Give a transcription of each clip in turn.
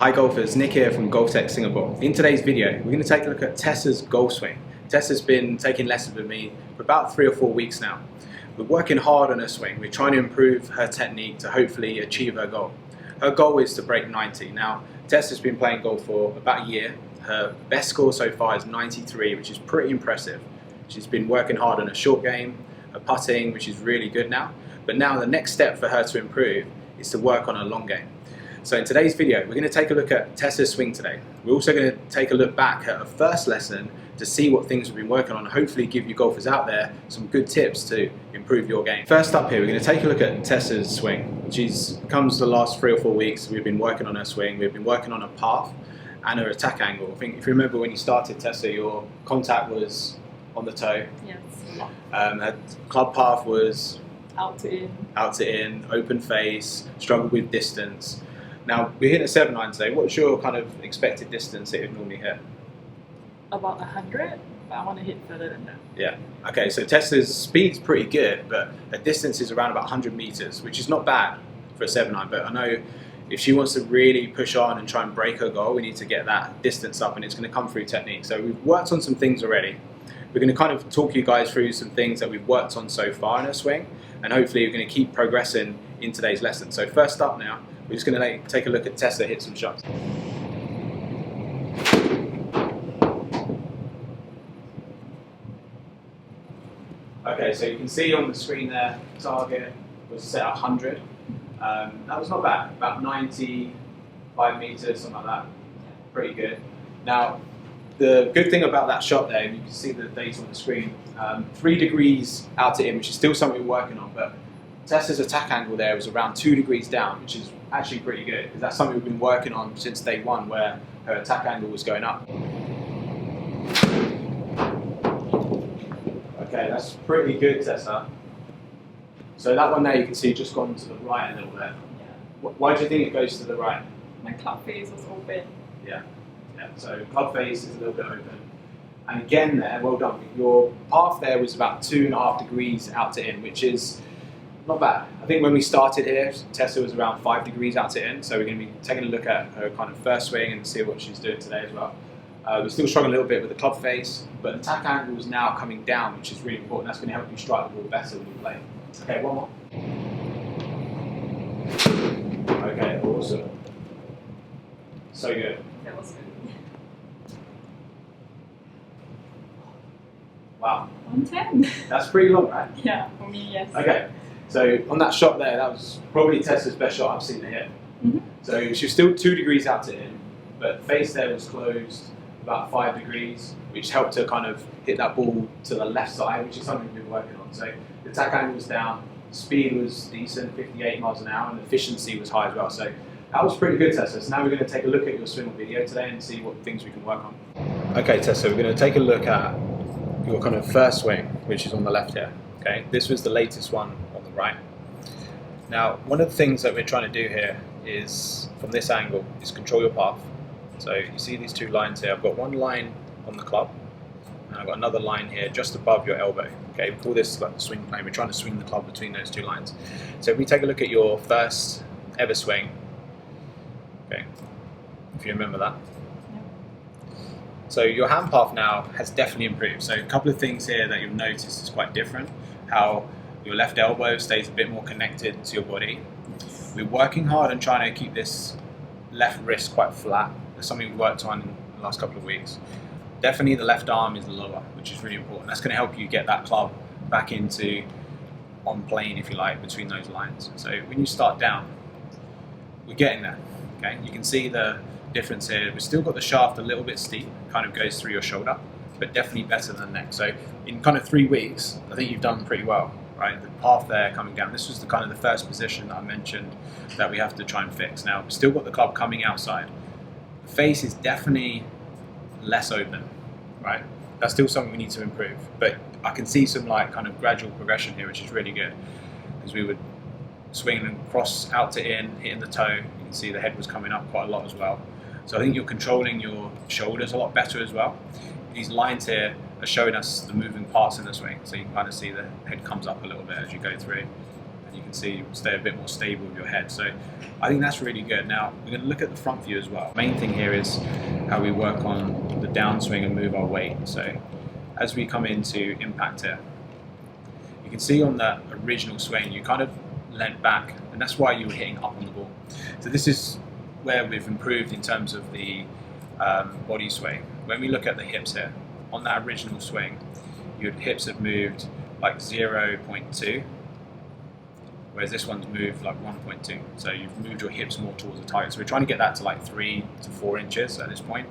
Hi golfers, Nick here from GOLFTEC Singapore. In today's video, we're going to take a look at Tessa's golf swing. Tessa's been taking lessons with me for about 3 or 4 weeks now. We're working hard on her swing. We're trying to improve her technique to hopefully achieve her goal. Her goal is to break 90. Now, Tessa's been playing golf for about a year. Her best score so far is 93, which is pretty impressive. She's been working hard on her short game, her putting, which is really good now. But now the next step for her to improve is to work on her long game. So in today's video, we're going to take a look at Tessa's swing today. We're also going to take a look back at her first lesson to see what things we've been working on and hopefully give you golfers out there some good tips to improve your game. First up here, we're going to take a look at Tessa's swing. She's comes the last 3 or 4 weeks, we've been working on her swing, we've been working on her path and her attack angle. I think if you remember when you started, Tessa, your contact was on the toe. Yes. Her club path was Out to in, open face, struggled with distance. Now, we're hitting a 7-9 today. What's your kind of expected distance that you'd normally hit? about 100, but I want to hit further than that. Yeah. Okay, so Tessa's speed's pretty good, but her distance is around about 100 meters, which is not bad for a 7-9, but I know if she wants to really push on and try and break her goal, we need to get that distance up, and it's going to come through technique. So we've worked on some things already. We're going to kind of talk you guys through some things that we've worked on so far in her swing, and hopefully you're going to keep progressing in today's lesson. So first up now, we're just going to take a look at Tessa hit some shots. Okay, so you can see on the screen there, target was set at 100. That was not bad, about 95 meters, something like that. Pretty good. Now, the good thing about that shot there, you can see the data on the screen, 3 degrees out to in, which is still something we're working on, but Tessa's attack angle there was around 2 degrees down, which is actually pretty good, because that's something we've been working on since day one, where her attack angle was going up. Okay, that's pretty good, Tessa. So that one there you can see just gone to the right a little bit. Yeah. Why do you think it goes to the right? My club face was open. Yeah, so club face is a little bit open. And again there, well done. Your path there was about 2.5 degrees out to in, which is not bad. I think when we started here, Tessa was around 5 degrees out to in, so we're going to be taking a look at her kind of first swing and see what she's doing today as well. We're still struggling a little bit with the club face, but the attack angle is now coming down, which is really important. That's going to help you strike the ball better when you play. Okay, one more. Okay, awesome. So good. That was good. Wow. 110. That's pretty long, right? Yeah, for me, yes. Okay, so on that shot there, that was probably Tessa's best shot I've seen her hit. So she was still 2 degrees out to in, but face there was closed about 5 degrees, which helped her kind of hit that ball to the left side, which is something we've been working on. So the attack angle was down, speed was decent, 58 miles an hour, and efficiency was high as well. So that was pretty good, Tessa. So now we're going to take a look at your swing video today and see what things we can work on. Okay, Tessa, we're going to take a look at your kind of first swing, which is on the left here. Okay, this was the latest one on the right. Now, one of the things that we're trying to do here is, from this angle, is control your path. So you see these 2 lines here. I've got one line on the club, and I've got another line here just above your elbow. Okay, we call this like the swing plane. We're trying to swing the club between those 2 lines. So if we take a look at your first ever swing, okay, if you remember that. So your hand path now has definitely improved. So a couple of things here that you'll notice is quite different. How your left elbow stays a bit more connected to your body. We're working hard on trying to keep this left wrist quite flat. That's something we've worked on in the last couple of weeks. Definitely the left arm is lower, which is really important. That's going to help you get that club back into on plane, if you like, between those lines. So when you start down, we're getting there. Okay, you can see the difference here. We've still got the shaft a little bit steep, kind of goes through your shoulder, but definitely better than the neck. So in kind of 3 weeks, I think you've done pretty well, right? The path there coming down. This was the kind of the first position that I mentioned that we have to try and fix. Now, we've still got the club coming outside. The face is definitely less open, right? That's still something we need to improve, but I can see some like kind of gradual progression here, which is really good, because we would swing and cross out to in, hitting the toe. You can see the head was coming up quite a lot as well. So I think you're controlling your shoulders a lot better as well. These lines here are showing us the moving parts in the swing, so you can kind of see the head comes up a little bit as you go through. and you can see you stay a bit more stable with your head. So I think that's really good. Now we're going to look at the front view as well. Main thing here is how we work on the downswing and move our weight. So as we come into impact here, you can see on that original swing you kind of leant back, and that's why you were hitting up on the ball. So this is where we've improved in terms of the body sway. When we look at the hips here, on that original swing, your hips have moved like 0.2, whereas this one's moved like 1.2. So you've moved your hips more towards the target. So we're trying to get that to like 3 to 4 inches at this point.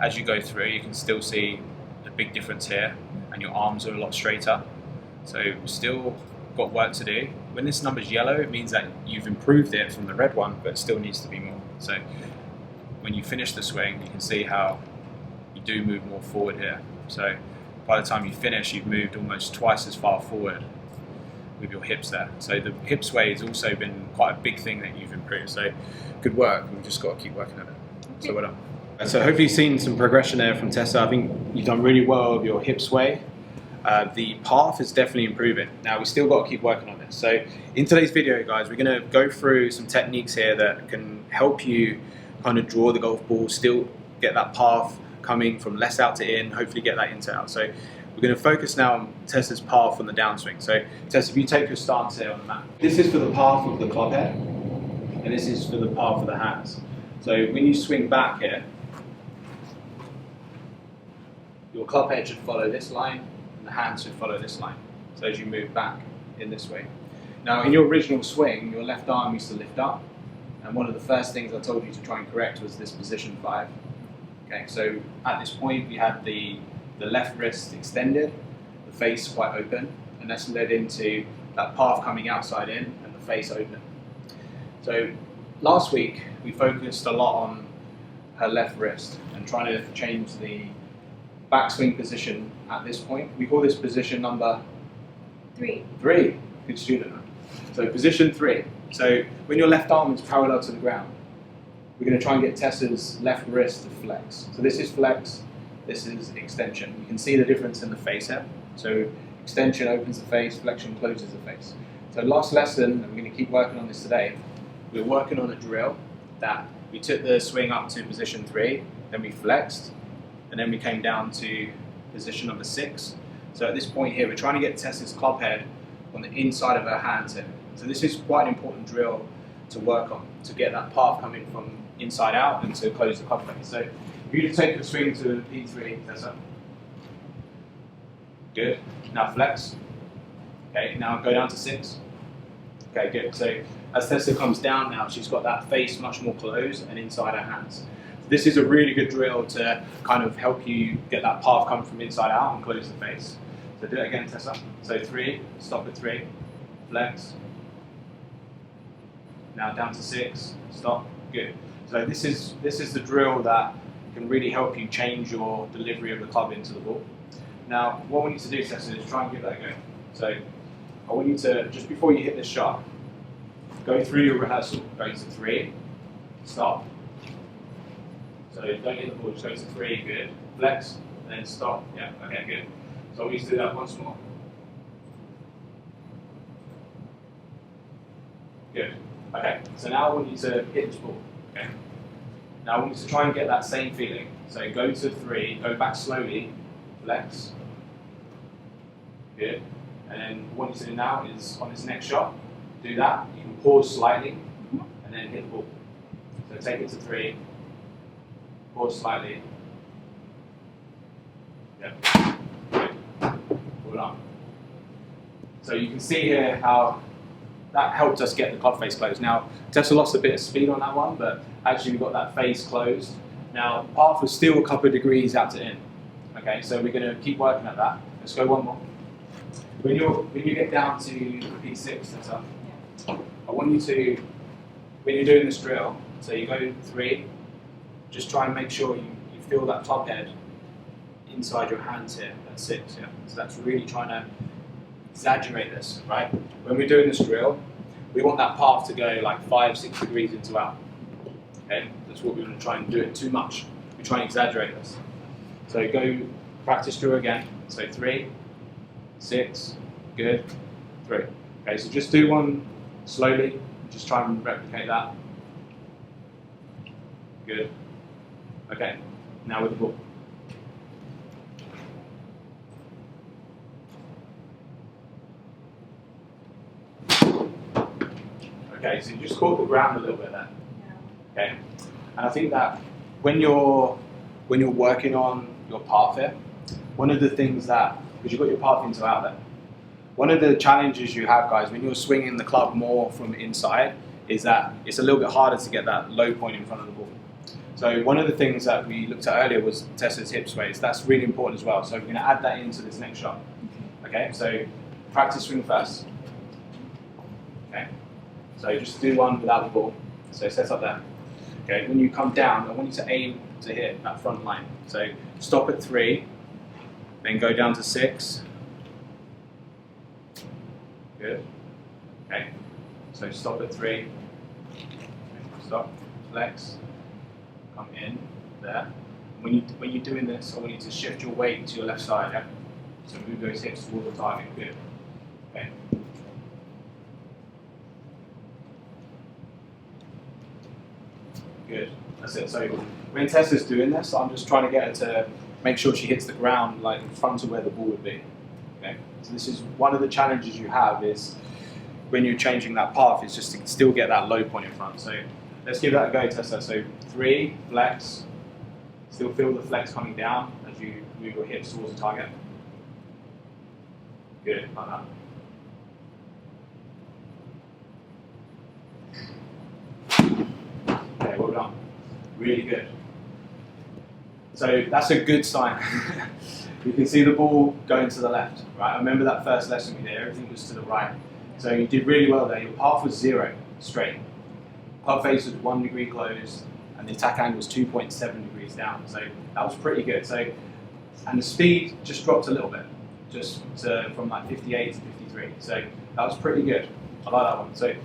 As you go through, you can still see the big difference here, and your arms are a lot straighter. So we've still got work to do. When this number's yellow, it means that you've improved it from the red one, but it still needs to be more. So when you finish the swing, you can see how you do move more forward here. So by the time you finish, you've moved almost twice as far forward with your hips there. So the hip sway has also been quite a big thing that you've improved. So good work. We've just got to keep working on it. So well done. So hopefully you've seen some progression there from Tessa. I think you've done really well with your hip sway. The path is definitely improving. Now we still got to keep working on this. So in today's video, guys, we're going to go through some techniques here that can help you kind of draw the golf ball, still get that path coming from less out to in, hopefully get that in to out. So we're going to focus now on Tessa's path on the downswing. So Tessa, if you take your stance here on the mat. This is for the path of the club head, and this is for the path of the hands. So when you swing back here, your club head should follow this line, and the hands should follow this line. So as you move back in this way. Now in your original swing, your left arm used to lift up, and one of the first things I told you to try and correct was this position 5. Okay, so at this point we had the left wrist extended, the face quite open, and that's led into that path coming outside in and the face open. So last week we focused a lot on her left wrist and trying to change the backswing position at this point. We call this position number 3. 3. Good student. So position 3. So when your left arm is parallel to the ground, we're going to try and get Tessa's left wrist to flex. So this is flex, this is extension. You can see the difference in the face here. So extension opens the face, flexion closes the face. So last lesson, and we're going to keep working on this today, we're working on a drill that we took the swing up to position 3, then we flexed, and then we came down to position number 6. So at this point here, we're trying to get Tessa's club head on the inside of her hands here. So this is quite an important drill to work on, to get that path coming from inside out and to close the club face. So if you just take the swing to P3, Tessa. Good. Now flex. Okay, now go down to 6. Okay, good. So as Tessa comes down now, she's got that face much more closed and inside her hands. This is a really good drill to kind of help you get that path come from inside out and close the face. So do it again, Tessa. So 3, stop at 3, flex. Now down to 6, stop, good. So this is the drill that can really help you change your delivery of the club into the ball. Now, what we need to do, Tessa, is try and give that a go. So I want you to, just before you hit this shot, go through your rehearsal. Go to 3, stop. So don't hit the ball, just go to 3, good. Flex, and then stop. Yeah, okay, good. So we need to do that once more. Good. Okay, so now I want you to hit this ball. Okay. Now I want you to try and get that same feeling. So go to 3, go back slowly, flex. Good. And then what you to do now is on this next shot, do that. You can pause slightly and then hit the ball. So take it to 3, pause slightly. Yeah. Good. Well done. So you can see here how that helped us get the club face closed. Now, Tessa lost a bit of speed on that one, but actually we got that face closed. Now, the path was still a couple of degrees out to in. Okay, so we're going to keep working at that. Let's go one more. When you get down to P6, Tessa, I want you to, when you're doing this drill, so you go 3, just try and make sure you feel that club head inside your hands here, that's 6, yeah. So that's really trying to exaggerate this, right? When we're doing this drill, we want that path to go like 5-6 degrees into out. Okay, that's what we want to try and do it too much. We try and exaggerate this. So go practice drill again. So 3, 6, good, 3. Okay, so just do one slowly, just try and replicate that. Good. Okay, now with the ball. Okay, so you just caught the ground a little bit there. Okay, and I think that when you're working on your path here, one of the things that, because you've got your path into out there, one of the challenges you have, guys, when you're swinging the club more from inside, is that it's a little bit harder to get that low point in front of the ball. So one of the things that we looked at earlier was Tessa's hip sways. That's really important as well. So we're going to add that into this next shot. Okay, so practice swing first. Okay, so just do one without the ball. So set up there. Okay, when you come down, I want you to aim to hit that front line. So stop at 3, then go down to 6. Good. Okay, so stop at 3. Stop, flex, come in there. When you're doing this, I want you to shift your weight to your left side. Yeah? So move those hips towards the target. Good. Okay. Good. That's it. So when Tessa's doing this, I'm just trying to get her to make sure she hits the ground like in front of where the ball would be. Okay. So this is one of the challenges you have is when you're changing that path is just to still get that low point in front. So let's give that a go, Tessa. So 3, flex. Still feel the flex coming down as you move your hips towards the target. Good, like that. Okay, well done. Really good. So that's a good sign. You can see the ball going to the left, right? I remember that first lesson we did, everything was to the right. So you did really well there. Your path was 0, straight. Club face was 1 degree closed, and the attack angle was 2.7 degrees down. So that was pretty good. So, and the speed just dropped a little bit, just from like 58 to 53. So that was pretty good. I like that one. So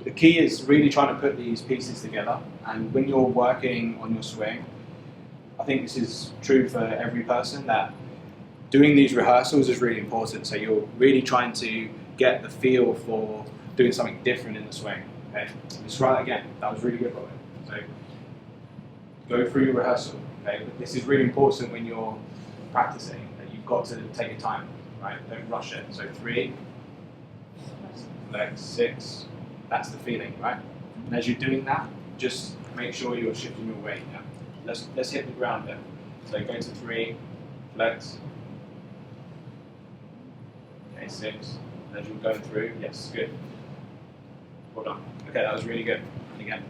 the key is really trying to put these pieces together. And when you're working on your swing, I think this is true for every person, that doing these rehearsals is really important. So you're really trying to get the feel for doing something different in the swing. Okay, let's try that again. That was really good, by the way. So go through your rehearsal. Okay, but this is really important when you're practicing, that you've got to take your time, right? Don't rush it. So 3, flex, 6. That's the feeling, right? And as you're doing that, just make sure you're shifting your weight. Yeah? Let's hit the ground then. So go to 3, flex. Okay, 6. And as you're going through, yes, good. Well done. Okay, that was really good. And again.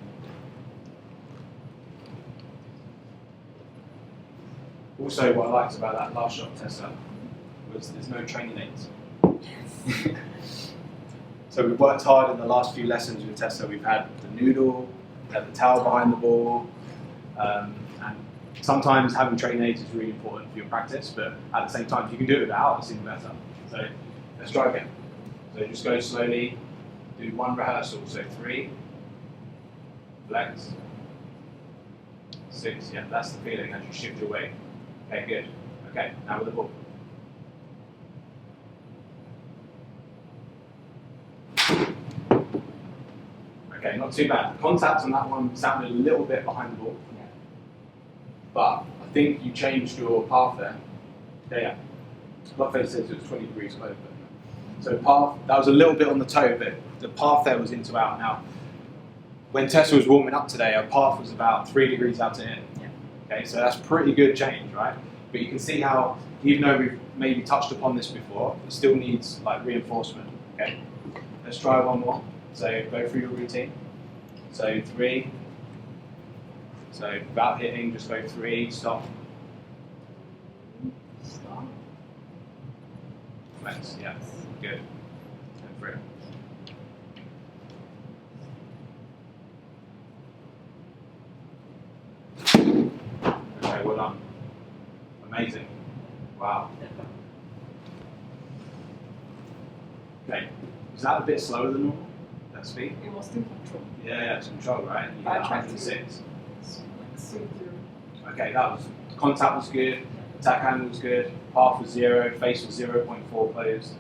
Also, what I liked about that last shot, Tessa, was there's no training aids. So we've worked hard in the last few lessons with Tessa. We've had the noodle, we've had the towel behind the ball, and sometimes having training aids is really important for your practice, but at the same time, if you can do it without, it's even better. So let's try again. So just go slowly, do one rehearsal. So 3, flex, 6, yeah, that's the feeling as you shift your weight. Okay, good. Okay, now with the ball. Okay, not too bad. The contact on that one sounded a little bit behind the ball. Yeah. But I think you changed your path there. Yeah. Club face says it was 20 degrees close. So path, that was a little bit on the toe, but the path there was into out. Now, when Tessa was warming up today, her path was about 3 degrees out to in. Yeah. Okay, so that's pretty good change, right? But you can see how, even though we've maybe touched upon this before, it still needs like reinforcement. Okay, let's try one more. So go through your routine. So 3. So without hitting, just go 3, stop. Stop. Flex, yeah, good. And 3. Okay, well done. Amazing. Wow. Okay, is that a bit slower than normal? That speed? It was still control. Yeah, it's control, right? You I got tried to 106. like swing through. Okay, that was, contact was good, attack angle was good, path was 0, face was 0.4 closed.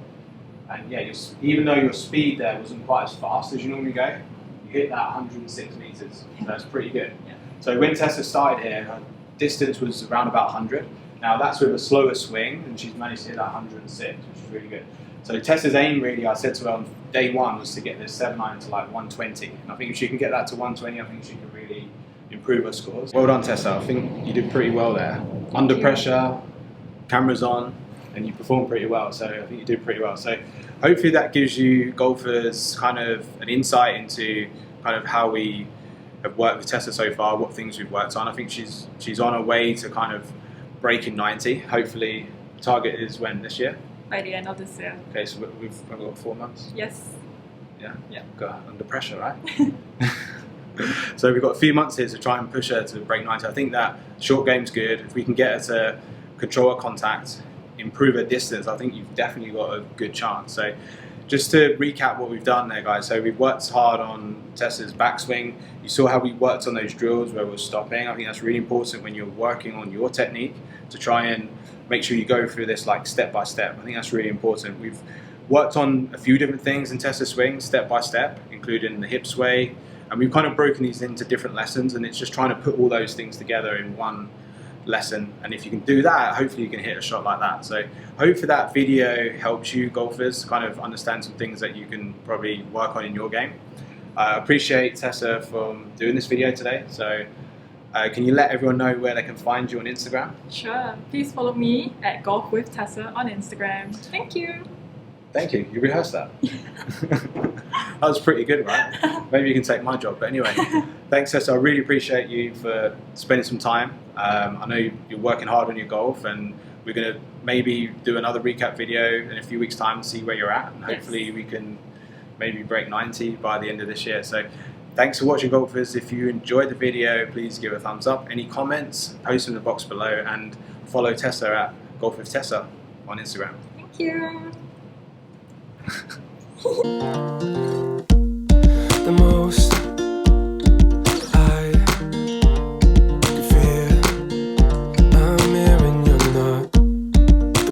And yeah, even though your speed there wasn't quite as fast as you normally go, you hit that 106 meters. So that's pretty good. Yeah. So when Tessa started here, her distance was around about 100. Now that's with a slower swing, and she's managed to hit that 106, which is really good. So Tessa's aim really, I said to her on day one, was to get this 7-iron to like 120. And I think if she can get that to 120, I think she can really improve her scores. Well done, Tessa. I think you did pretty well there. Under pressure, cameras on, and you performed pretty well. So I think you did pretty well. So hopefully that gives you golfers kind of an insight into kind of how we have worked with Tessa so far, what things we've worked on. I think she's on her way to kind of breaking 90. Hopefully, target is when, this year? By the end of this year. Okay, so we've got 4 months? Yes. Yeah? Yeah. Got under pressure, right? So we've got a few months here to try and push her to break 90. I think that short game's good. If we can get her to control her contact, improve her distance, I think you've definitely got a good chance. So just to recap what we've done there, guys. So we've worked hard on Tessa's backswing. You saw how we worked on those drills where we're stopping. I think that's really important when you're working on your technique, to try and make sure you go through this like step by step. I think that's really important. We've worked on a few different things in Tessa's swing, step by step, including the hip sway, and we've kind of broken these into different lessons, and it's just trying to put all those things together in one lesson. And if you can do that, hopefully you can hit a shot like that. So hopefully that video helps you golfers kind of understand some things that you can probably work on in your game. I appreciate Tessa for doing this video today. So can you let everyone know where they can find you on Instagram? Sure. Please follow me at Golf with Tessa on Instagram. Thank you. Thank you. You rehearsed that. That was pretty good, right? Maybe you can take my job. But anyway, thanks, Tessa. I really appreciate you for spending some time. I know you're working hard on your golf, and we're going to maybe do another recap video in a few weeks' time and see where you're at. And hopefully we can maybe break 90 by the end of this year. So thanks for watching, golfers. If you enjoyed the video, please give a thumbs up. Any comments, post in the box below, and follow Tessa at Golf with Tessa on Instagram. Thank you.